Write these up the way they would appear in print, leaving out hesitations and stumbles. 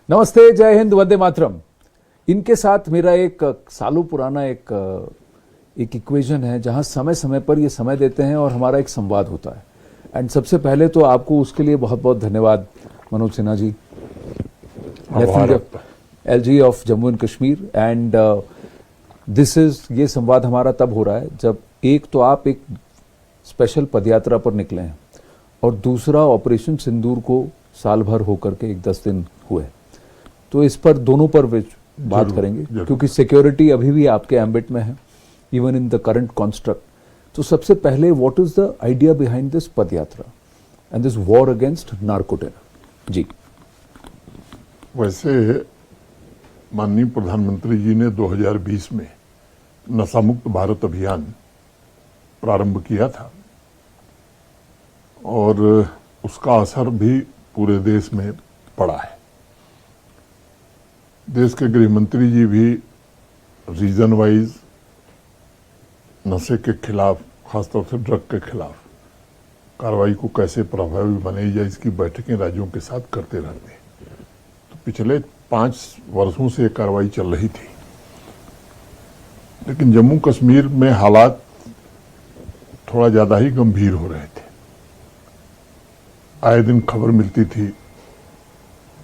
नमस्ते, जय हिंद, वंदे मातरम। इनके साथ मेरा एक सालों पुराना एक इक्वेशन है जहां समय समय पर ये समय देते हैं और हमारा एक संवाद होता है। एंड सबसे पहले तो आपको उसके लिए बहुत बहुत धन्यवाद Manoj Sinha ji, LG of Jammu and Kashmir. And ये संवाद हमारा तब हो रहा है जब एक तो आप एक स्पेशल पदयात्रा पर निकले हैं और दूसरा ऑपरेशन सिंदूर को साल भर होकर के 10 दिन हुए। तो इस पर दोनों पर बात करेंगे क्योंकि सिक्योरिटी अभी भी आपके एम्बिट में है, even in the current construct. तो सबसे पहले what is the idea behind this padyatra and this war against narco terror? जी, वैसे माननीय प्रधानमंत्री जी ने 2020 में नशा मुक्त भारत अभियान प्रारंभ किया था और उसका असर भी पूरे देश में पड़ा है। देश के गृह मंत्री जी भी रीजन वाइज नशे के खिलाफ, खासतौर से ड्रग के खिलाफ कार्रवाई को कैसे प्रभावी बनाई जाए, इसकी बैठकें राज्यों के साथ करते रहते हैं। तो पिछले 5 वर्षों से ये कार्रवाई चल रही थी, लेकिन जम्मू कश्मीर में हालात थोड़ा ज्यादा ही गंभीर हो रहे थे। आए दिन खबर मिलती थी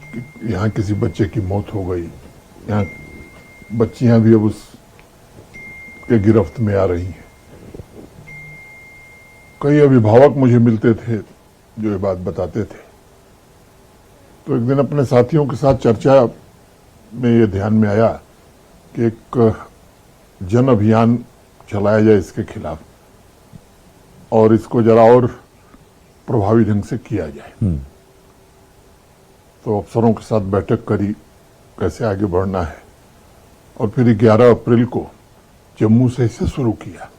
कि यहाँ किसी बच्चे की मौत हो गई, यहाँ बच्चियां भी अब उस के गिरफ्त में आ रही हैं। कई अभिभावक मुझे मिलते थे जो ये बात बताते थे। तो एक दिन अपने साथियों के साथ चर्चा में ये ध्यान में आया कि एक जन अभियान चलाया जाए इसके खिलाफ और इसको जरा और प्रभावी ढंग से किया जाए। तो अफसरों के साथ बैठक करी, कैसे आगे बढ़ना है, और फिर 11 अप्रैल को जम्मू से इसे शुरू किया।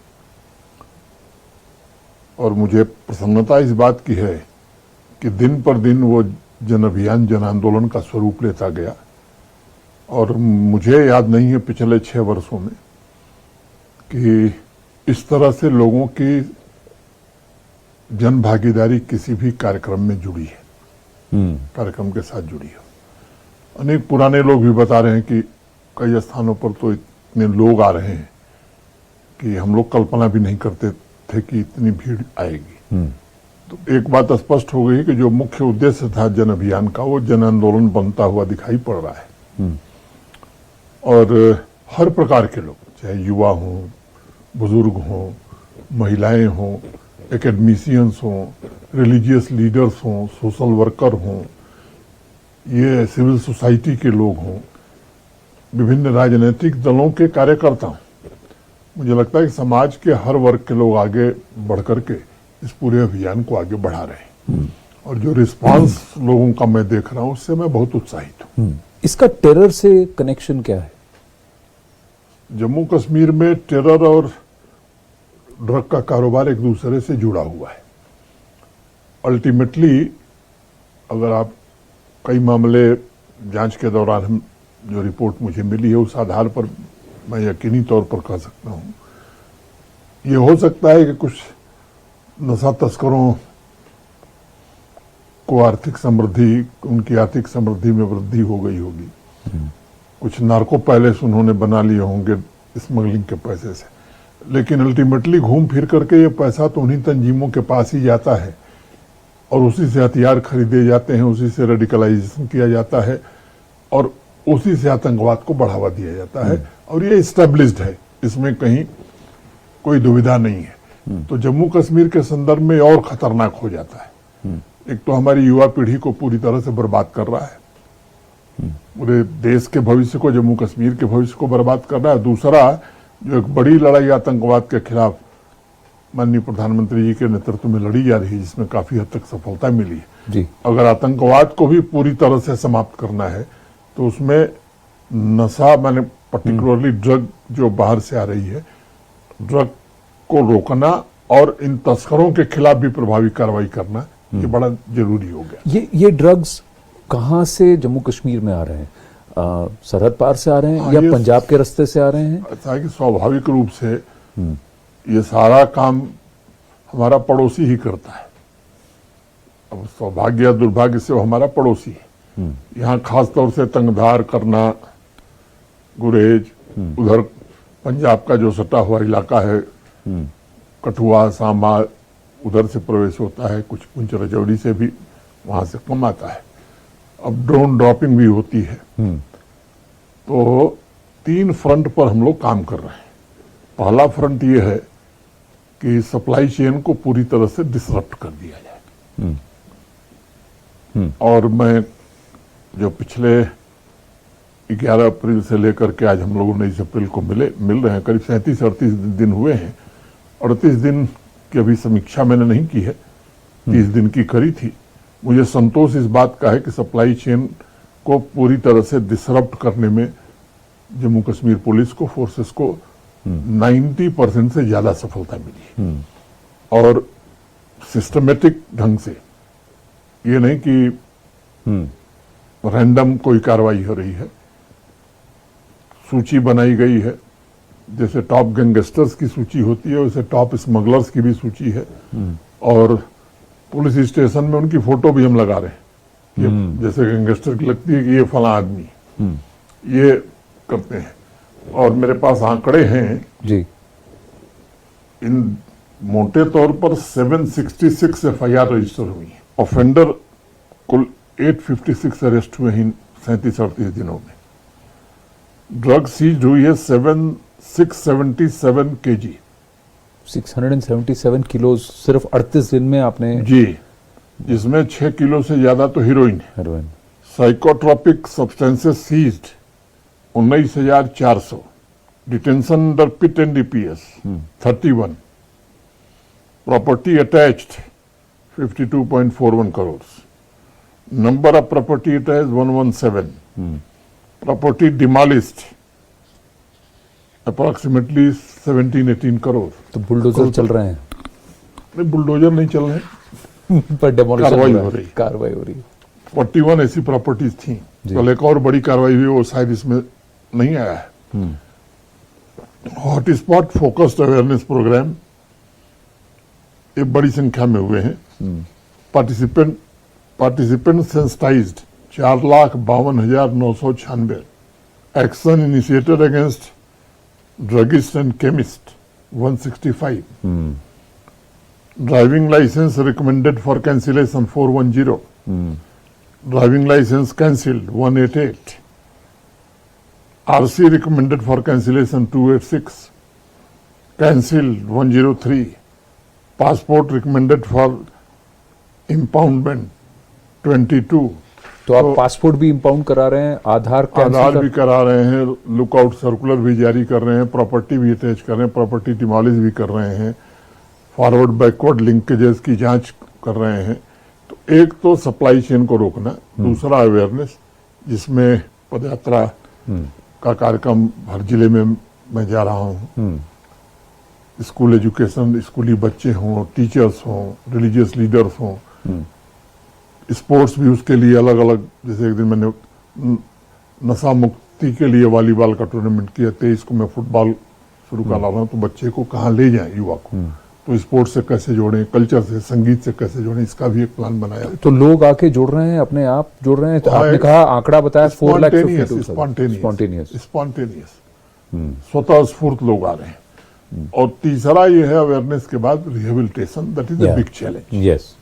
और मुझे प्रसन्नता इस बात की है कि दिन पर दिन वो जन अभियान जन आंदोलन का स्वरूप लेता गया। और मुझे याद नहीं है पिछले 6 वर्षों में कि इस तरह से लोगों की जन भागीदारी किसी भी कार्यक्रम में जुड़ी है, कार्यक्रम के साथ जुड़ी है। अनेक पुराने लोग भी बता रहे हैं कि कई स्थानों पर तो इतने लोग आ रहे हैं कि हम लोग कल्पना भी नहीं करते थे कि इतनी भीड़ आएगी। तो एक बात स्पष्ट हो गई कि जो मुख्य उद्देश्य था जन अभियान का, वो जन आंदोलन बनता हुआ दिखाई पड़ रहा है। और हर प्रकार के लोग, चाहे युवा हों, बुजुर्ग हों, महिलाएं हों, एकेडमिशियंस हों, रिलीजियस लीडर्स हों, सोशल वर्कर हों, ये सिविल सोसाइटी के लोग हों, विभिन्न राजनीतिक दलों के कार्यकर्ता हों, मुझे लगता है कि समाज के हर वर्ग के लोग आगे बढ़ करके इस पूरे अभियान को आगे बढ़ा रहे हैं। और जो रिस्पांस लोगों का मैं देख रहा हूं, उससे मैं बहुत उत्साहित हूं। इसका टेरर से कनेक्शन क्या है? जम्मू कश्मीर में टेरर और ड्रग का कारोबार एक दूसरे से जुड़ा हुआ है। अल्टीमेटली अगर आप कई मामले जांच के दौरान हम जो रिपोर्ट मुझे मिली है उस आधार पर मैं यकीनी तौर पर कह सकता हूं, ये हो सकता है कि कुछ नशा तस्करों को आर्थिक समृद्धि, उनकी आर्थिक समृद्धि में वृद्धि हो गई होगी। कुछ नार्को पैलेस उन्होंने बना लिए होंगे स्मगलिंग के पैसे से, लेकिन अल्टीमेटली घूम फिर करके ये पैसा तो उन्हीं तंजीमों के पास ही जाता है और उसी से हथियार खरीदे जाते हैं, उसी से रेडिकलाइजेशन किया जाता है और उसी से आतंकवाद को बढ़ावा दिया जाता है। और ये एस्टेब्लिश्ड है, इसमें कहीं कोई दुविधा नहीं है। तो जम्मू कश्मीर के संदर्भ में और खतरनाक हो जाता है। एक तो हमारी युवा पीढ़ी को पूरी तरह से बर्बाद कर रहा है, पूरे देश के भविष्य को, जम्मू कश्मीर के भविष्य को बर्बाद कर रहा है। दूसरा, जो एक बड़ी लड़ाई आतंकवाद के खिलाफ माननीय प्रधानमंत्री जी के नेतृत्व में लड़ी जा रही है, जिसमें काफी हद तक सफलता मिली है जी। अगर आतंकवाद को भी पूरी तरह से समाप्त करना है तो उसमें नशा, माने पर्टिकुलरली ड्रग जो बाहर से आ रही है, ड्रग को रोकना और इन तस्करों के खिलाफ भी प्रभावी कार्रवाई करना, ये बड़ा जरूरी हो गया। ये ड्रग्स कहाँ से जम्मू कश्मीर में आ रहे हैं? सरहद पार से आ रहे हैं या पंजाब के रास्ते से आ रहे हैं? ऐसा है कि स्वाभाविक रूप से ये सारा काम हमारा पड़ोसी ही करता है। अब सौभाग्य या दुर्भाग्य से वो हमारा पड़ोसी है। यहाँ खास तौर से तंगधार, करना, गुरेज, उधर पंजाब का जो सटा हुआ इलाका है, कठुआ, सांबा, उधर से प्रवेश होता है, कुछ पुंछ रजौरी से भी वहां से कम आता है। अब ड्रोन ड्रॉपिंग भी होती है। तो 3 फ्रंट पर हम लोग काम कर रहे हैं। पहला फ्रंट ये है कि सप्लाई चेन को पूरी तरह से डिसरप्ट कर दिया जाए। और मैं जो पिछले 11 अप्रैल से लेकर के आज हम लोग 19 अप्रैल को मिल रहे हैं, करीब 37-38 दिन हुए हैं। 38 दिन की अभी समीक्षा मैंने नहीं की है, 30 दिन की करी थी। मुझे संतोष इस बात का है कि सप्लाई चेन को पूरी तरह से डिसरप्ट करने में जम्मू कश्मीर पुलिस को, फोर्सेस को 90% से ज्यादा सफलता मिली है। और सिस्टमेटिक ढंग से, ये नहीं कि रैंडम कोई कार्रवाई हो रही है। सूची बनाई गई है, जैसे टॉप गैंगस्टर्स की सूची होती है वैसे टॉप स्मगलर्स की भी सूची है। और पुलिस स्टेशन में उनकी फोटो भी हम लगा रहे हैं, जैसे गैंगस्टर की लगती है कि ये फला आदमी, ये करते हैं। और मेरे पास आंकड़े हैं जी। इन मोटे तौर पर 766 FIR रजिस्टर हुई है। ऑफेंडर कुल 856 अरेस्ट हुए हैं 37-38 दिनों में। ड्रग सीज हुई है 677 kg, 677 किलो सिर्फ 38 दिन में आपने। जी, जिसमें 6 किलो से ज्यादा तो हीरोइन है। Heroin. Psychotropic substances seized 19,400। Detention under PIT and DPS 31। Property attached 52.41 crore. Number of property attached 117। Property demolished approximately 17-18 crore. तो बुलडोजर चल रहे हैं। नहीं, बुलडोजर नहीं चल रहे, पर डेमोलिशन कार्रवाई हो रही है। कार्रवाई हो रही है। 41 ऐसी प्रॉपर्टीज थी। कल एक और बड़ी कार्रवाई हुई, वो शायद इसमें नहीं आया है। हॉटस्पॉट फोकस्ड अवेयरनेस प्रोग्राम एक बड़ी संख्या में हुए हैं। Participant sensitised 4,52,996। Action initiated against druggist and chemist 165। Driving licence recommended for cancellation 410। Driving licence cancelled 188। RC recommended for cancellation 286, cancelled 103, passport recommended for impoundment 22। तो आप पासपोर्ट भी इंपाउंड करा रहे हैं, आधार भी करा रहे हैं, लुकआउट सर्कुलर भी जारी कर रहे हैं, प्रॉपर्टी भी अटैच कर रहे हैं, प्रॉपर्टी डिमोलिश भी कर रहे हैं, फॉरवर्ड बैकवर्ड लिंकेजेस की जांच कर रहे हैं। तो एक तो सप्लाई चेन को रोकना, दूसरा अवेयरनेस, जिसमें पदयात्रा का कार्यक्रम हर जिले में मैं जा रहा हूँ। स्कूल एजुकेशन, स्कूली बच्चे हों, टीचर्स हों, रिलीजियस लीडर्स हों, स्पोर्ट्स भी उसके लिए अलग अलग। जैसे एक दिन मैंने नशा मुक्ति के लिए वॉलीबॉल का टूर्नामेंट किया, 23 को मैं फुटबॉल शुरू कर रहा हूँ। तो बच्चे को कहाँ ले जाएं, युवा को, तो स्पोर्ट्स से कैसे जोड़ें, कल्चर से, संगीत से कैसे जोड़ें, इसका भी एक प्लान बनाया। तो लोग आके जुड़ रहे हैं, अपने आप जुड़ रहे हैं। तो आपने कहा आंकड़ा बताया 4,52,000 स्पॉन्टेनियस, स्वतः स्फूर्त लोग आ रहे हैं। और तीसरा ये है अवेयरनेस के बाद rehabilitation, that is a big challenge. Yes,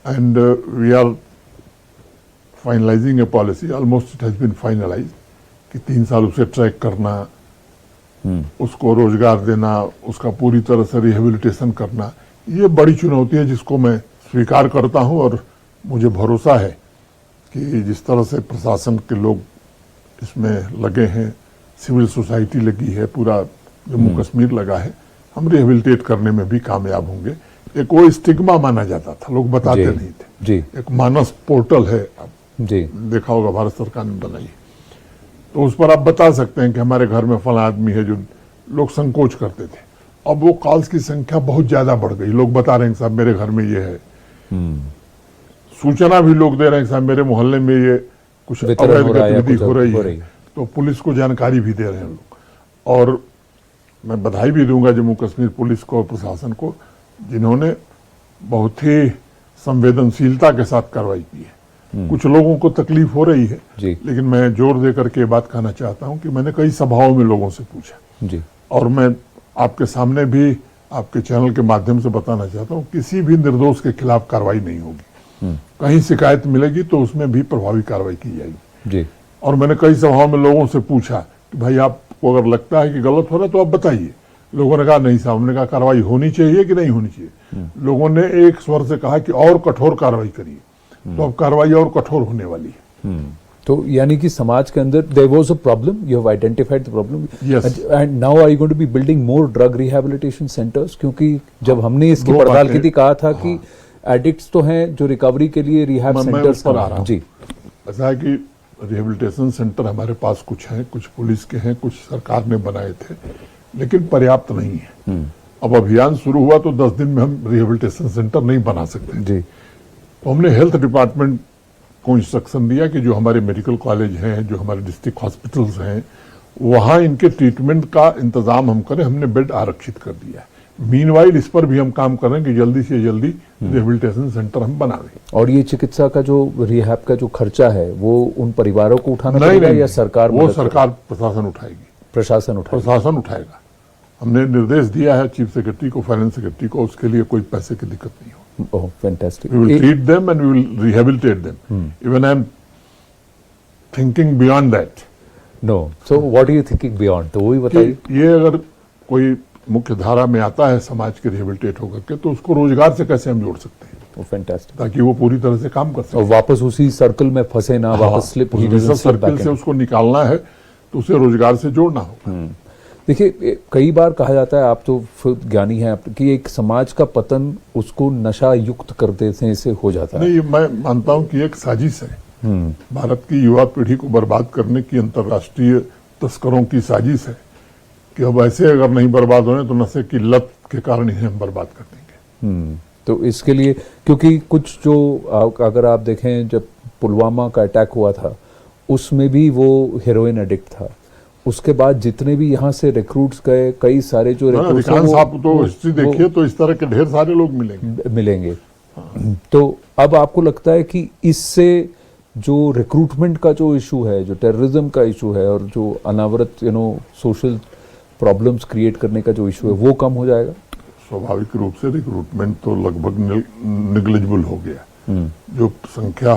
and we are finalising a policy, almost it has been finalised, कि 3 साल उसे ट्रैक करना, उसको रोजगार देना, उसका पूरी तरह से रिहेबिलिटेशन करना। ये बड़ी चुनौती है जिसको मैं स्वीकार करता हूं। और मुझे भरोसा है कि जिस तरह से प्रशासन के लोग इसमें लगे हैं, सिविल सोसाइटी लगी है, पूरा जम्मू कश्मीर लगा है, हम रिहेबिलिटेट करने में भी कामयाब होंगे। एक वो स्टिग्मा माना जाता था, लोग बताते नहीं थे। जी। एक मानस पोर्टल है, जी, देखा होगा, भारत सरकार ने बनाई, तो उस पर आप बता सकते हैं कि हमारे घर में फला आदमी है, जो लोग संकोच करते थे। अब वो कॉल्स की संख्या बहुत ज्यादा बढ़ गई, लोग बता रहे हैं साहब मेरे घर में ये है। सूचना भी लोग दे रहे हैं साहब मेरे मोहल्ले में ये कुछ अवैध गतिविधि हो रही है, तो पुलिस को जानकारी भी दे रहे हैं लोग। और मैं बधाई भी दूंगा जम्मू कश्मीर पुलिस को और प्रशासन को, जिन्होंने बहुत ही संवेदनशीलता के साथ कार्रवाई की है। कुछ लोगों को तकलीफ हो रही है, जी लेकिन मैं जोर दे करके ये बात कहना चाहता हूं कि मैंने कई सभाओं में लोगों से पूछा जी और मैं आपके सामने भी आपके चैनल के माध्यम से बताना चाहता हूं, किसी भी निर्दोष के खिलाफ कार्रवाई नहीं होगी। कहीं शिकायत मिलेगी तो उसमें भी प्रभावी कार्रवाई की जाएगी। जी और मैंने कई सभाओं में लोगों से पूछा कि भाई आपको अगर लगता है कि गलत हो रहा है तो आप बताइए। लोगों ने कहा नहीं साहब, हमने कहा कार्रवाई होनी चाहिए कि नहीं होनी चाहिए। लोगों ने एक स्वर से कहा कि और कठोर कार्रवाई करिए, तो अब कार्रवाई और कठोर होने वाली है। तो यानी कि समाज के अंदर there was a problem, you have identified the problem Yes. And now are you going to be building more drug rehabilitation centres, क्योंकि जब हमने इसकी दो पड़ताल बातें- की थी कहा था कि एडिक्ट्स तो हैं जो रिकवरी के लिए रिहैब मैं सेंटर्स उस पर आ रहा हूं। जी ऐसा है कि रिहेबिलिटेशन सेंटर हमारे पास कुछ हैं, कुछ पुलिस के हैं, कुछ सरकार ने बनाए थे, लेकिन पर्याप्त नहीं है। अब अभियान शुरू हुआ तो 10 दिन में हम रिहेबिलिटेशन सेंटर नहीं बना सकते। जी तो हमने हेल्थ डिपार्टमेंट को इंस्ट्रक्शन दिया कि जो हमारे मेडिकल कॉलेज हैं, जो हमारे डिस्ट्रिक्ट हॉस्पिटल्स हैं, वहां इनके ट्रीटमेंट का इंतजाम हम करें। हमने बेड आरक्षित कर दिया है। मीनवाइल इस पर भी हम काम कर रहे हैं कि जल्दी से जल्दी रिहेबिलिटेशन सेंटर हम बना दें। और ये चिकित्सा का जो रिहैब का जो खर्चा है वो उन परिवारों को उठाना नहीं, पड़ेगा नहीं, या सरकार वो मदद सरकार प्रशासन उठाएगी, करेगी? प्रशासन उठाएगा। प्रशासन उठाएगा। हमने निर्देश दिया है चीफ सेक्रेटरी को, फाइनेंस सेक्रेटरी को, उसके लिए कोई पैसे की दिक्कत नहीं हो। Oh fantastic. We will treat them and we will rehabilitate them. Even I am thinking beyond that. No so what are you thinking beyond, तो वही बताइए। कि ये अगर कोई मुख्य धारा में आता है समाज के रिहेबिलिटेट होकर के, तो उसको रोजगार से कैसे हम जोड़ सकते हैं वो फैंटास्टिक। ताकि वो पूरी तरह से काम कर सके। और वापस उसी सर्कल में फंसे ना, वापस स्लिप उस vicious सर्कल से उसको निकालना है तो उसे रोजगार से जोड़ना होगा। देखिए कई बार कहा जाता है, आप तो खुद ज्ञानी हैं, कि एक समाज का पतन उसको नशा युक्त कर देने से हो जाता है। नहीं, मैं मानता हूं कि एक साजिश है। भारत की युवा पीढ़ी को बर्बाद करने की अंतर्राष्ट्रीय तस्करों की साजिश है कि अब ऐसे अगर नहीं बर्बाद होने तो नशे की लत के कारण इन्हें हम बर्बाद कर देंगे। तो इसके लिए क्योंकि कुछ जो अगर आप देखें जब पुलवामा का अटैक हुआ था उसमें भी वो हेरोइन एडिक्ट था। उसके बाद जितने भी यहाँ से रिक्रूट्स गए, कई सारे जो रिक्रूट्स अधिकांश आप तो हिस्ट्री देखिए तो इस तरह के ढेर सारे लोग मिलेंगे। तो अब आपको लगता है कि इससे जो रिक्रूटमेंट का जो इशू है, जो टेररिज्म का इशू है और जो अनावरत सोशल प्रॉब्लम्स क्रिएट करने का जो इशू है वो कम हो जाएगा? स्वाभाविक रूप से रिक्रूटमेंट तो लगभग निग्लिजिबल हो गया। जो संख्या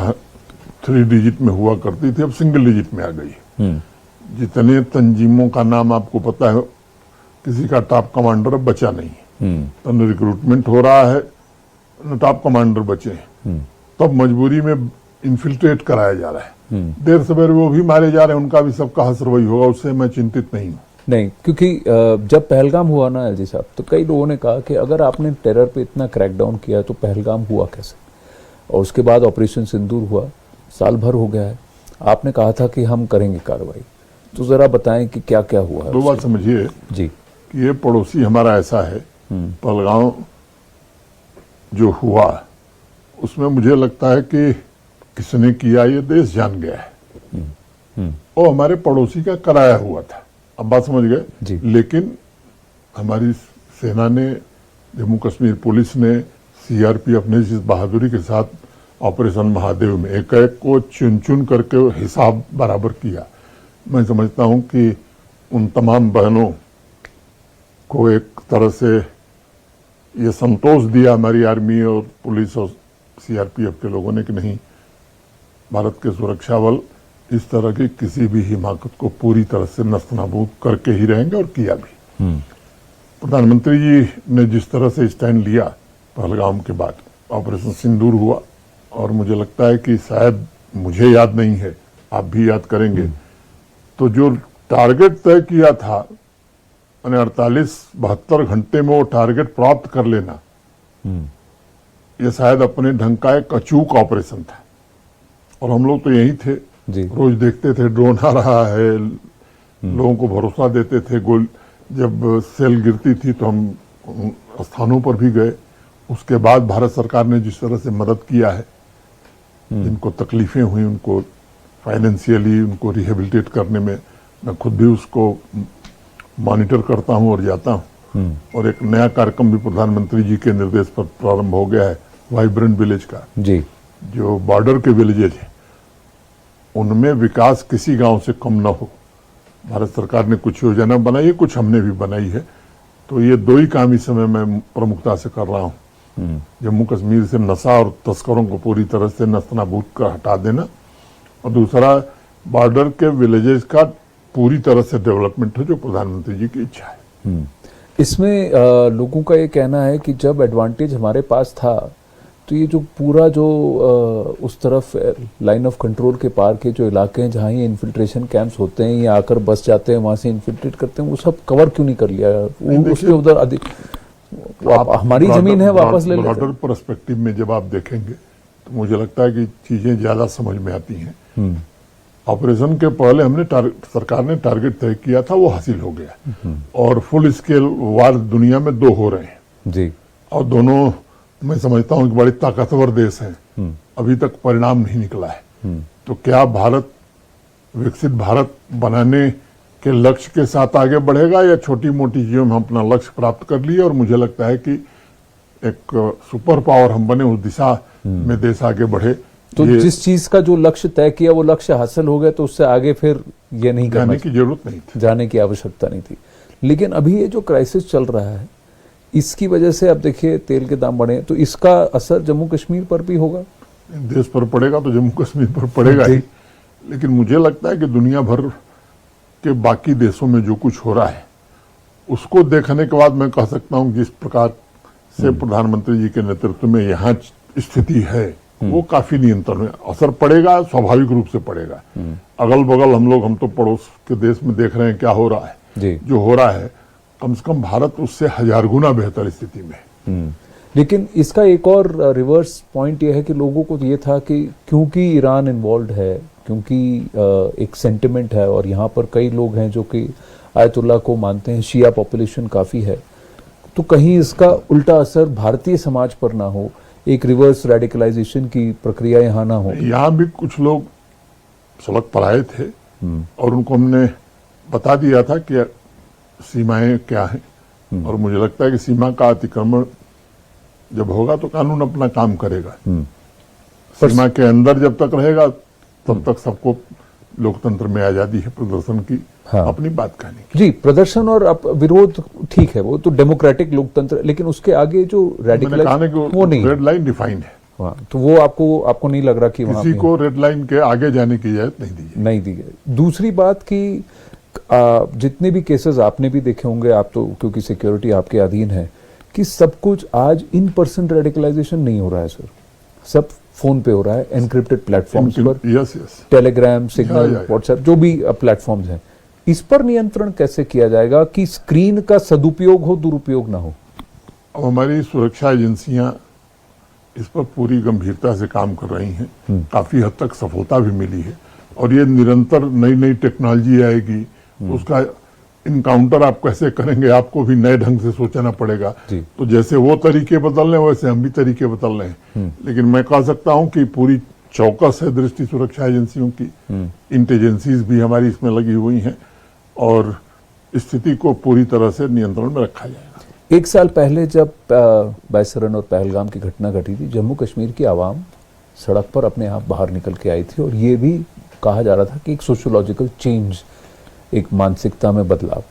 3 डिजिट में हुआ करती थी अब सिंगल डिजिट में आ गई। जितने तंजीमों का नाम आपको पता है, किसी का टॉप कमांडर अब बचा नहीं। तो न रिक्रूटमेंट हो रहा है न टॉप कमांडर बचे हैं। तब मजबूरी में इन्फिल्ट्रेट कराया जा रहा है। देर सवेर वो भी मारे जा रहे हैं, उनका भी सबका हसर वही होगा, उससे मैं चिंतित नहीं हूँ। नहीं, क्योंकि जब पहलगाम हुआ ना एलजी साहब, तो कई लोगों ने कहा कि अगर आपने टेरर पे इतना क्रैकडाउन किया तो पहलगाम हुआ कैसे? और उसके बाद ऑपरेशन सिंदूर हुआ, साल भर हो गया है, आपने कहा था कि हम करेंगे कार्रवाई, तो जरा बताएं कि क्या क्या हुआ है? दो बात समझिए जी कि ये पड़ोसी हमारा ऐसा है। पहलगाम जो हुआ उसमें मुझे लगता है कि किसने किया ये देश जान गया है। वो हमारे पड़ोसी का कराया हुआ था, अब बात समझ जी। गए। लेकिन हमारी सेना ने, जम्मू कश्मीर पुलिस ने, सीआरपीएफ ने जिस बहादुरी के साथ ऑपरेशन महादेव में एक एक को चुन चुन करके हिसाब बराबर किया, मैं समझता हूं कि उन तमाम बहनों को एक तरह से ये संतोष दिया हमारी आर्मी और पुलिस और सीआरपीएफ के लोगों ने कि नहीं, भारत के सुरक्षा बल इस तरह की किसी भी हिमाकत को पूरी तरह से नस्तनाबूद करके ही रहेंगे, और किया भी। प्रधानमंत्री जी ने जिस तरह से स्टैंड लिया पहलगाम के बाद, ऑपरेशन सिंदूर हुआ, और मुझे लगता है कि शायद, मुझे याद नहीं है, आप भी याद करेंगे, तो जो टारगेट तय किया था, मैंने 48-72 घंटे में वो टारगेट प्राप्त कर लेना, ये शायद अपने ढंग का एक अचूक ऑपरेशन था। और हम लोग तो यही थे, रोज देखते थे ड्रोन आ रहा है, लोगों को भरोसा देते थे। जब सेल गिरती थी तो हम स्थानों पर भी गए। उसके बाद भारत सरकार ने जिस तरह से मदद किया है, जिनको तकलीफें हुई उनको फाइनेंशियली उनको रिहेबिलिटेट करने में, मैं खुद भी उसको मॉनिटर करता हूं और जाता हूं। और एक नया कार्यक्रम भी प्रधानमंत्री जी के निर्देश पर प्रारंभ हो गया है, वाइब्रेंट विलेज का। जी। जो बॉर्डर के विलेजेज हैं उनमें विकास किसी गांव से कम न हो। भारत सरकार ने कुछ योजना बनाई है, कुछ हमने भी बनाई है। तो ये दो ही काम इस समय मैं प्रमुखता से कर रहा हूँ। जम्मू कश्मीर से नशा और तस्करों को पूरी तरह से नस्तनाबूद कर हटा देना, और दूसरा बॉर्डर के विलेजेस का पूरी तरह से डेवलपमेंट है, जो प्रधानमंत्री जी की इच्छा है। इसमें लोगों का ये कहना है कि जब एडवांटेज हमारे पास था तो ये जो पूरा जो उस तरफ लाइन ऑफ कंट्रोल के पार के जो इलाके हैं जहाँ ये इन्फिल्ट्रेशन कैंप्स होते हैं, ये आकर बस जाते हैं, वहाँ से इन्फिल्ट्रेट करते हैं, वो सब कवर क्यों नहीं कर लिया? उसके उधर अधिक हमारी जमीन है, वापस ले लेते हैं। ब्रॉडर पर्सपेक्टिव में जब आप देखेंगे तो मुझे लगता है कि चीजें ज्यादा समझ में आती हैं। ऑपरेशन के पहले हमने सरकार ने टारगेट तय किया था, वो हासिल हो गया, और फुल स्केल वार दुनिया में 2 हो रहे हैं जी, और दोनों मैं समझता हूं कि बड़े ताकतवर देश हैं। अभी तक परिणाम नहीं निकला है। तो क्या भारत विकसित भारत बनाने के लक्ष्य के साथ आगे बढ़ेगा, या छोटी मोटी चीजों में हम अपना लक्ष्य प्राप्त कर लिए? और मुझे लगता है कि एक सुपर पावर हम बने, उस दिशा में देश आगे बढ़े। तो जिस चीज का जो लक्ष्य तय किया वो लक्ष्य हासिल हो गया, तो उससे आगे फिर ये नहीं जाने की जरूरत नहीं थी, जाने की आवश्यकता नहीं थी। लेकिन अभी ये जो क्राइसिस चल रहा है, इसकी वजह से अब देखिए तेल के दाम बढ़े, तो इसका असर जम्मू कश्मीर पर भी होगा। देश पर पड़ेगा तो जम्मू कश्मीर पर पड़ेगा ही, लेकिन मुझे लगता है कि दुनिया भर के बाकी देशों में जो कुछ हो रहा है उसको देखने के बाद मैं कह सकता हूं जिस प्रकार से प्रधानमंत्री जी के नेतृत्व में यहाँ स्थिति है वो काफी नियंत्रण में। असर पड़ेगा, स्वाभाविक रूप से पड़ेगा। अगल बगल हम तो पड़ोस के देश में देख रहे हैं क्या हो रहा है। जो हो रहा है कम से कम भारत उससे 1000 गुना बेहतर स्थिति में है। लेकिन इसका एक और रिवर्स पॉइंट यह है कि लोगों को ये था कि क्योंकि ईरान इन्वॉल्व है, क्योंकि एक सेंटिमेंट है, और यहाँ पर कई लोग हैं जो कि आयतुल्लाह को मानते हैं, शिया पॉपुलेशन काफी है, तो कहीं इसका उल्टा असर भारतीय समाज पर ना हो, एक रिवर्स रेडिकलाइजेशन की प्रक्रिया यहाँ ना हो। यहाँ भी कुछ लोग सड़क पर आए थे और उनको हमने बता दिया था कि सीमाएं क्या हैं, और मुझे लगता है कि सीमा का अतिक्रमण जब होगा तो कानून अपना काम करेगा। सीमा के अंदर जब तक रहेगा तब तक सबको लोकतंत्र में आजादी है प्रदर्शन की, अपनी बात कहने की। जी, प्रदर्शन और विरोध ठीक है, वो तो डेमोक्रेटिक लोकतंत्र, लेकिन उसके आगे जो रेडिकलाइज वो नहीं, रेड लाइन डिफाइंड है। तो वो आपको नहीं लग रहा कि किसी को रेड लाइन के आगे जाने की इजाजत नहीं दी गई। दूसरी बात कि जितने भी केसेस आपने भी देखे होंगे, आप तो क्योंकि सिक्योरिटी आपके अधीन है, कि सब कुछ आज इन पर्सन रेडिकलाइजेशन नहीं हो रहा है सर, सब फोन पे हो रहा है, एनक्रिप्टेड प्लेटफॉर्म्स पर, टेलीग्राम, सिग्नल, व्हाट्सएप, जो भी प्लेटफॉर्म्स हैं, इस पर नियंत्रण कैसे किया जाएगा कि स्क्रीन का सदुपयोग हो, दुरुपयोग ना हो? अब हमारी सुरक्षा एजेंसियां इस पर पूरी गंभीरता से काम कर रही हैं। काफी हद तक सफलता भी मिली है, और ये निरंतर नई नई टेक्नोलॉजी आएगी, उसका इनकाउंटर आप कैसे करेंगे आपको भी नए ढंग से सोचना पड़ेगा। तो जैसे वो तरीके बदल रहे हैं वैसे हम भी तरीके बदल रहे हैं। लेकिन मैं कह सकता हूं कि पूरी चौकस है दृष्टि सुरक्षा एजेंसियों की, इंटेलिजेंसीज भी हमारी इसमें लगी हुई हैं, और स्थिति को पूरी तरह से नियंत्रण में रखा जाएगा। 1 साल पहले जब बैसरन और पहलगाम की घटना घटी थी, जम्मू कश्मीर की आवाम सड़क पर अपने आप बाहर निकल के आई थी, और ये भी कहा जा रहा था कि एक सोशियोलॉजिकल चेंज, एक मानसिकता में बदलाव।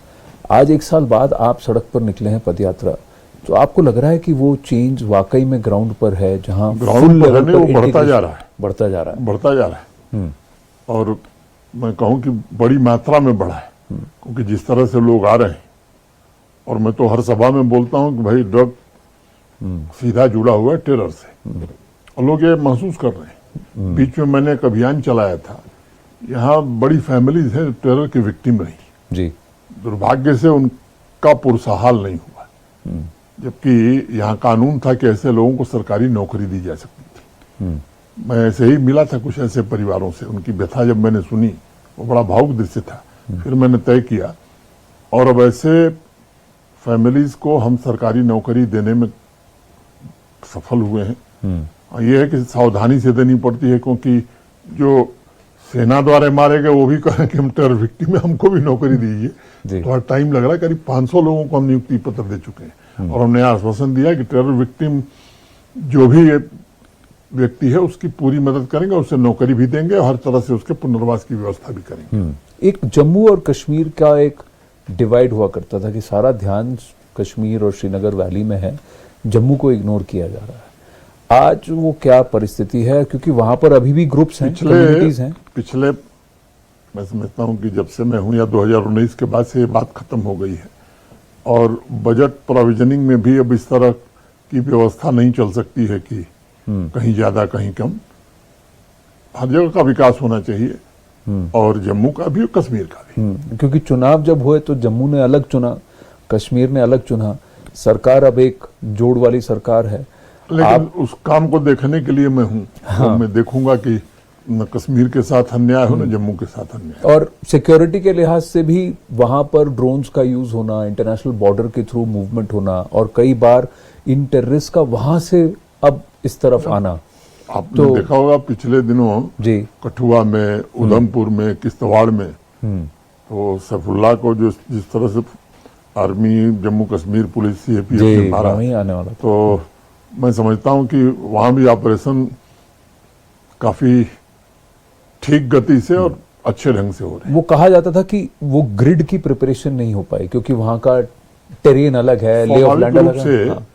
आज 1 साल बाद आप सड़क पर निकले हैं पदयात्रा, तो आपको लग रहा है कि वो चेंज वाकई में ग्राउंड पर है, जहां ग्राउंड पर है वो बढ़ता जा रहा है। और मैं कहूं कि बड़ी मात्रा में बढ़ा है, क्योंकि जिस तरह से लोग आ रहे हैं, और मैं तो हर सभा में बोलता हूं कि भाई ड्रग सीधा जुड़ा हुआ है टेरर से, और लोग ये महसूस कर रहे हैं। बीच में मैंने एक अभियान चलाया था, यहाँ बड़ी फैमिलीज हैं टेरर की विक्टिम रही जी, दुर्भाग्य से उनका पुरसा हाल नहीं हुआ, जबकि यहाँ कानून था कि ऐसे लोगों को सरकारी नौकरी दी जा सकती थी। मैं ऐसे ही मिला था कुछ ऐसे परिवारों से, उनकी व्यथा जब मैंने सुनी, वो बड़ा भावुक दृश्य था। फिर मैंने तय किया, और अब ऐसे फैमिलीज को हम सरकारी नौकरी देने में सफल हुए हैं। ये है कि सावधानी से देनी पड़ती है, क्योंकि जो सेना द्वारा मारे गए वो भी कहें कि हम टेरर विक्टिम में, हमको भी नौकरी दीजिए। थोड़ा टाइम लग रहा है, करीब 500 लोगों को हम नियुक्ति पत्र दे चुके हैं, और हमने आश्वासन दिया कि टेरर विक्टिम जो भी व्यक्ति है उसकी पूरी मदद करेंगे, उसे नौकरी भी देंगे और हर तरह से उसके पुनर्वास की व्यवस्था भी करेंगे। एक जम्मू और कश्मीर का एक डिवाइड हुआ करता था कि सारा ध्यान कश्मीर और श्रीनगर वैली में है, जम्मू को इग्नोर किया जा रहा है। आज वो क्या परिस्थिति है, क्योंकि वहां पर अभी भी ग्रुप्स हैं, कम्युनिटीज हैं। पिछले मैं समझता हूं कि जब से मैं हूं या 2019 के बाद से ये बात खत्म हो गई है और बजट प्रोविजनिंग में भी अब इस तरह की व्यवस्था नहीं चल सकती है कि कहीं ज्यादा कहीं कम। हर जगह का विकास होना चाहिए और जम्मू का भी और कश्मीर का भी। क्योंकि चुनाव जब हुए तो जम्मू ने अलग चुना, कश्मीर ने अलग चुना। सरकार अब एक जोड़ वाली सरकार है, लेकिन उस काम को देखने के लिए मैं हूं। तो मैं देखूंगा कि न कश्मीर के साथ अन्याय हो न जम्मू के साथ अन्याय। और सिक्योरिटी के लिहाज से भी वहां पर ड्रोन्स का यूज होना, इंटरनेशनल बॉर्डर के थ्रू मूवमेंट होना और कई बार इन टेररिस्ट का वहां से अब इस तरफ आना। आपने देखा होगा पिछले दिनों जी कठुआ में, उधमपुर में, किश्तवाड़ में तो सैफुल्लाह को जो जिस तरह से army, Jammu Kashmir police, CAPF ने मारा, वहीं आने वाला था। तो मैं समझता हूं कि वहां भी ऑपरेशन काफी ठीक गति से और अच्छे ढंग से हो रहे हैं। वो कहा जाता था कि वो ग्रिड की प्रिपरेशन नहीं हो पाई क्योंकि वहां का टेरेन अलग है, ले ऑफ लैंड अलग है। हाँ।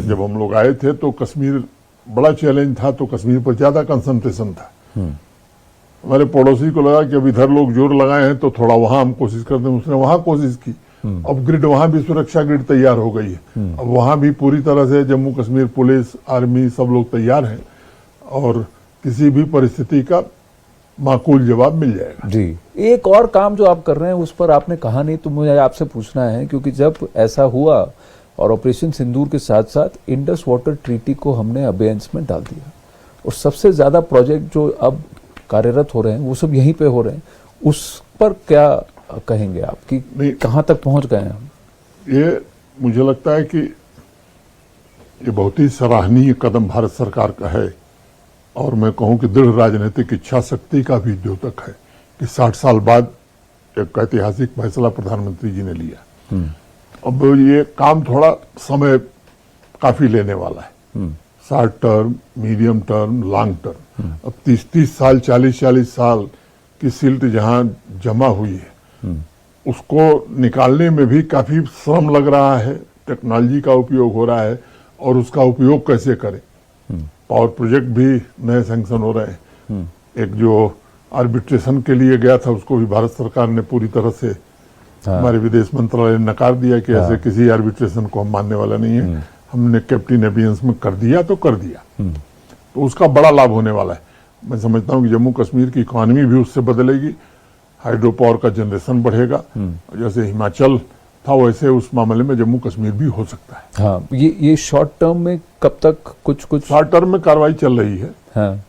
जब हम लोग आए थे तो कश्मीर बड़ा चैलेंज था, तो कश्मीर पर ज्यादा कंसंट्रेशन था। हमारे पड़ोसी को लगा कि अब इधर लोग जोर लगाए हैं तो थोड़ा वहां हम कोशिश करते हैं, उसने वहां कोशिश की। अब ग्रिड वहां भी, सुरक्षा ग्रिड तैयार हो गई है। अब वहां भी पूरी तरह से जम्मू कश्मीर पुलिस, आर्मी सब लोग तैयार हैं और किसी भी परिस्थिति का माकूल जवाब मिल जाएगा। जी, एक और काम जो आप कर रहे हैं उस पर आपने कहा नहीं, तो मुझे आपसे पूछना है, क्योंकि जब ऐसा हुआ और ऑपरेशन सिंदूर के साथ साथ इंडस वाटर ट्रीटी को हमने अबेयंस में डाल दिया और सबसे ज्यादा प्रोजेक्ट जो अब कार्यरत हो रहे हैं वो सब यहीं पे हो रहे हैं, उस पर क्या कहेंगे आप कि कहां तक पहुंच गए हैं हम? ये मुझे लगता है कि ये बहुत ही सराहनीय कदम भारत सरकार का है और मैं कहूं कि दृढ़ राजनीतिक इच्छा शक्ति का भी द्योतक है कि 60 साल बाद एक ऐतिहासिक फैसला प्रधानमंत्री जी ने लिया। अब ये काम थोड़ा समय काफी लेने वाला है, short term, medium term, long term. अब 30-30 साल, 40-40 साल की सिल्ट जहां जमा हुई है उसको निकालने में भी काफी श्रम लग रहा है। टेक्नोलॉजी का उपयोग हो रहा है और उसका उपयोग कैसे करें। पावर प्रोजेक्ट भी नए सैंक्शन हो रहे हैं। एक जो आर्बिट्रेशन के लिए गया था उसको भी भारत सरकार ने पूरी तरह से हमारे विदेश मंत्रालय ने नकार दिया कि ऐसे किसी आर्बिट्रेशन को हम मानने वाला नहीं है। हमने कैप्टन एबियंस में कर दिया तो कर दिया, तो उसका बड़ा लाभ होने वाला है। मैं समझता हूं कि जम्मू कश्मीर की इकोनॉमी भी उससे बदलेगी, हाइड्रो पावर का जनरेशन बढ़ेगा। जैसे हिमाचल था वैसे उस मामले में जम्मू कश्मीर भी हो सकता है। हाँ, ये शॉर्ट टर्म में कब तक कुछ शॉर्ट टर्म में कार्रवाई चल रही है। हाँ,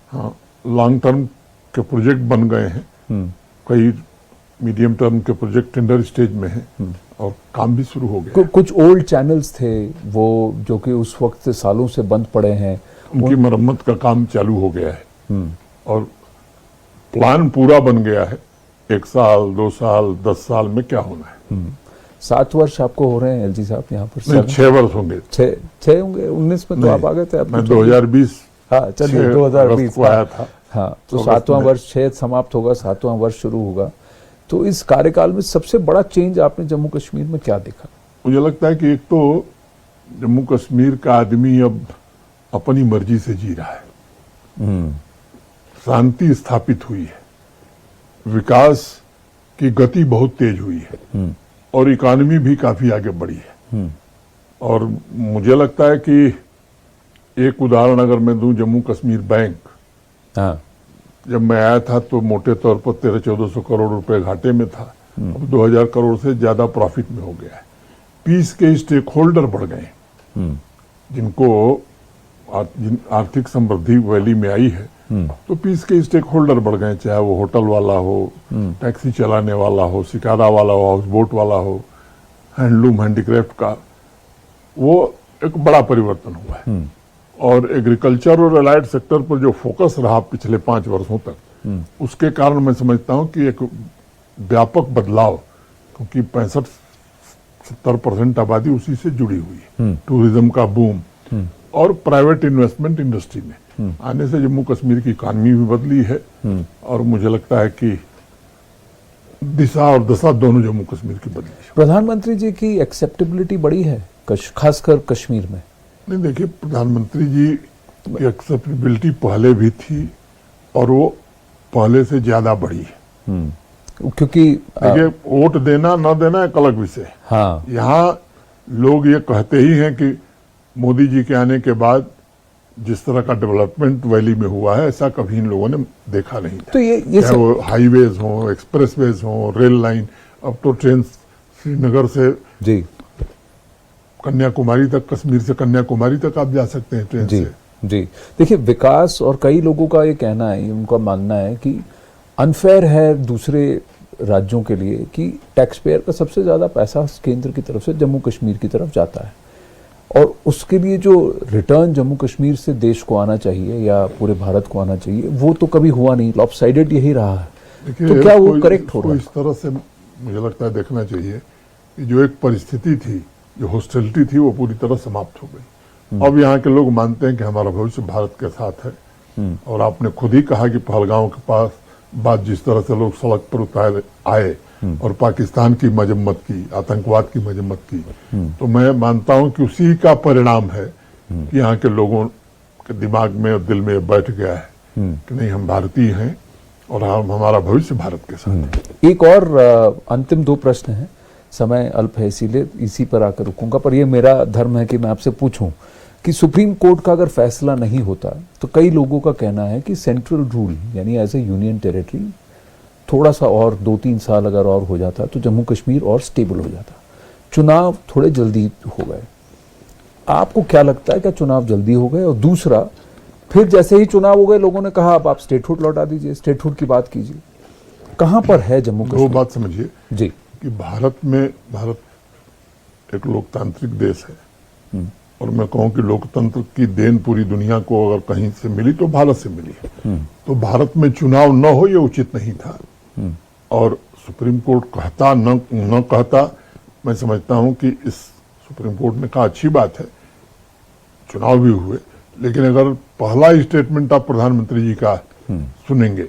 लॉन्ग टर्म के प्रोजेक्ट बन गए हैं, कई मीडियम टर्म के प्रोजेक्ट टेंडर स्टेज में हैं और काम भी शुरू हो गया। कुछ ओल्ड चैनल्स थे वो जो कि उस वक्त से सालों से बंद पड़े हैं, उनकी मरम्मत का काम चालू हो गया है और प्लान पूरा बन गया है। 1 साल, 2 साल, 10 साल में क्या होना है। 7 वर्ष आपको हो रहे हैं एलजी साहब यहाँ पर? नहीं, 6 वर्ष होंगे। 6 होंगे। 19 में तो आप आ गए थे। मैं 2020 हाँ, चलिए 2020 को आया था। हाँ, तो 7वां वर्ष 6 समाप्त होगा, 7वां वर्ष शुरू होगा। तो इस कार्यकाल में सबसे बड़ा चेंज आपने जम्मू कश्मीर में क्या देखा? मुझे लगता है कि एक तो जम्मू कश्मीर का आदमी अब अपनी मर्जी से जी रहा है, शांति स्थापित हुई है, विकास की गति बहुत तेज हुई है और इकोनॉमी भी काफी आगे बढ़ी है। और मुझे लगता है कि एक उदाहरण अगर मैं दूं, जम्मू कश्मीर बैंक, हाँ, जब मैं आया था तो मोटे तौर पर 1300-1400 करोड़ रुपए घाटे में था, अब 2000 करोड़ से ज्यादा प्रॉफिट में हो गया है। पीस के स्टेक होल्डर बढ़ गए, जिनको आर्थिक समृद्धि वैली में आई है, तो पीस के स्टेक होल्डर बढ़ गए, चाहे वो होटल वाला हो, टैक्सी चलाने वाला हो, शिकारा वाला हो, हाउस बोट वाला हो, हैंडलूम हैंडीक्राफ्ट का, वो एक बड़ा परिवर्तन हुआ है। और एग्रीकल्चर और अलाइड सेक्टर पर जो फोकस रहा पिछले 5 वर्षों तक, उसके कारण मैं समझता हूं कि एक व्यापक बदलाव, क्योंकि 65-70% आबादी उसी से जुड़ी हुई है, टूरिज्म का बूम और प्राइवेट इन्वेस्टमेंट इंडस्ट्री में। आने से जम्मू कश्मीर की इकानमी भी बदली है और मुझे लगता है कि दिशा और दशा दोनों जम्मू कश्मीर की बदली है। प्रधानमंत्री जी की एक्सेप्टेबिलिटी बड़ी है खासकर कश्मीर में। नहीं, देखिए, प्रधानमंत्री जी की एक्सेप्टेबिलिटी पहले भी थी और वो पहले से ज्यादा बढ़ी है, क्योंकि देखिए, वोट देना न देना एक अलग विषय है। हाँ, यहाँ लोग ये कहते ही हैं कि मोदी जी के आने के बाद जिस तरह का डेवलपमेंट वैली में हुआ है ऐसा कभी इन लोगों ने देखा नहीं था। तो ये चाहे वो हाईवेज हो, एक्सप्रेसवेज हो, रेल लाइन, अब तो ट्रेन श्रीनगर से जी कन्याकुमारी तक, कश्मीर से कन्याकुमारी तक आप जा सकते हैं ट्रेन जी से। जी देखिए, विकास और कई लोगों का ये कहना है, उनका मानना है कि अनफेयर है दूसरे राज्यों के लिए कि टैक्स पेयर का सबसे ज्यादा पैसा केंद्र की तरफ से जम्मू कश्मीर की तरफ जाता है और उसके लिए जो रिटर्न जम्मू कश्मीर से देश को आना चाहिए या पूरे भारत को आना चाहिए वो तो कभी हुआ नहीं, लॉपसाइडेड यही रहा है। तो क्या वो करेक्ट हो रहा है? इस तरह से मुझे लगता है देखना चाहिए कि जो एक परिस्थिति थी, जो हॉस्टिलिटी थी, वो पूरी तरह समाप्त हो गई। अब यहाँ के लोग मानते हैं कि हमारा भविष्य भारत के साथ है और आपने खुद ही कहा कि पहलगांव के पास बाद जिस तरह से लोग सड़क पर उतारे आए और पाकिस्तान की मजम्मत की, आतंकवाद की मजम्मत की, तो मैं मानता हूं कि उसी का परिणाम है कि यहाँ के लोगों के दिमाग में और दिल में बैठ गया है कि नहीं, हम भारतीय हैं और हमारा भविष्य भारत के साथ है। एक और अंतिम दो प्रश्न हैं, समय अल्प है इसीलिए इसी पर आकर रुकूंगा, पर यह मेरा धर्म है कि मैं आपसे पूछूं कि सुप्रीम कोर्ट का अगर फैसला नहीं होता तो कई लोगों का कहना है कि सेंट्रल रूल यानी एज ए यूनियन टेरिटरी थोड़ा सा और 2-3 साल अगर और हो जाता तो जम्मू कश्मीर और स्टेबल हो जाता। चुनाव थोड़े जल्दी हो गए, आपको क्या लगता है, क्या चुनाव जल्दी हो गए? और दूसरा, फिर जैसे ही चुनाव हो गए लोगों ने कहा अब आप स्टेटहुड लौटा दीजिए, स्टेटहुड की बात कीजिए। कहां पर है जम्मू कश्मीर? दो बात समझिए जी कि भारत एक लोकतांत्रिक देश है और मैं कहूं कि लोकतंत्र की देन पूरी दुनिया को अगर कहीं से मिली तो भारत से मिली है। तो भारत में चुनाव न हो ये उचित नहीं था और सुप्रीम कोर्ट कहता न कहता, मैं समझता हूं कि इस सुप्रीम कोर्ट ने कहा अच्छी बात है, चुनाव भी हुए, लेकिन अगर पहला स्टेटमेंट आप प्रधानमंत्री जी का सुनेंगे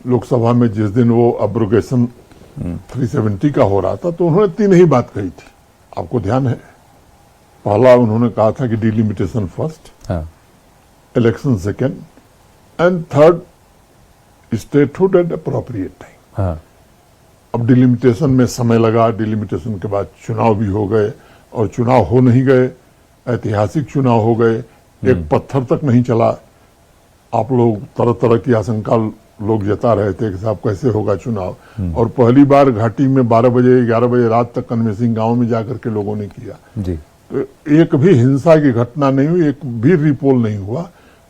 लोकसभा में जिस दिन वो अब्रोगेशन 370 का हो रहा था, तो उन्होंने 3 ही बात कही थी, आपको ध्यान है? पहला उन्होंने कहा था कि delimitation first, election second and third statehood eight appropriate time. अब डिलिमिटेशन में समय लगा, डिलिमिटेशन के बाद चुनाव भी हो गए और चुनाव हो नहीं गए, ऐतिहासिक चुनाव हो गए, एक पत्थर तक नहीं चला। आप लोग तरह तरह की आशंका लोग जता रहे थे कि साहब कैसे होगा चुनाव, और पहली बार घाटी में 12 बजे 11 बजे रात तक कन्वेंसिंग गांव में जाकर के लोगों ने किया जी। तो एक भी हिंसा की घटना नहीं हुई, एक भी रिपोल नहीं हुआ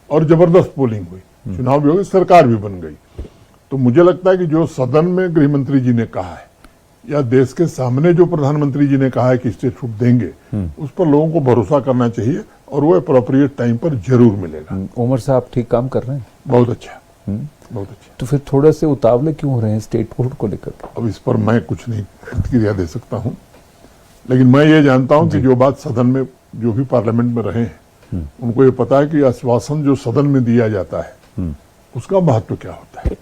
और जबरदस्त पोलिंग हुई, चुनाव भी हो गए, सरकार भी बन गई। तो मुझे लगता है कि जो सदन में गृह मंत्री जी ने कहा है या देश के सामने जो प्रधानमंत्री जी ने कहा है कि स्टेटहुड देंगे, उस पर लोगों को भरोसा करना चाहिए और वो अप्रोप्रिएट टाइम पर जरूर मिलेगा। उमर साहब ठीक काम कर रहे हैं, बहुत अच्छा, बहुत अच्छा। तो फिर थोड़े से उतावले क्यों हो रहे हैं स्टेटहुड को लेकर? अब इस पर मैं कुछ नहीं प्रतिक्रिया दे सकता हूं, लेकिन मैं ये जानता हूं कि जो बात सदन में जो भी पार्लियामेंट में रहे हैं उनको ये पता है कि आश्वासन जो सदन में दिया जाता है उसका महत्व क्या होता है।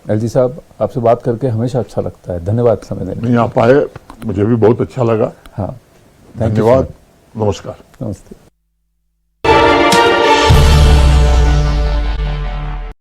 एलजी साहब, आपसे बात करके हमेशा अच्छा लगता है, धन्यवाद समय देने। नहीं, आप आए, मुझे भी बहुत अच्छा लगा। हाँ, धन्यवाद, नमस्कार। नमस्ते।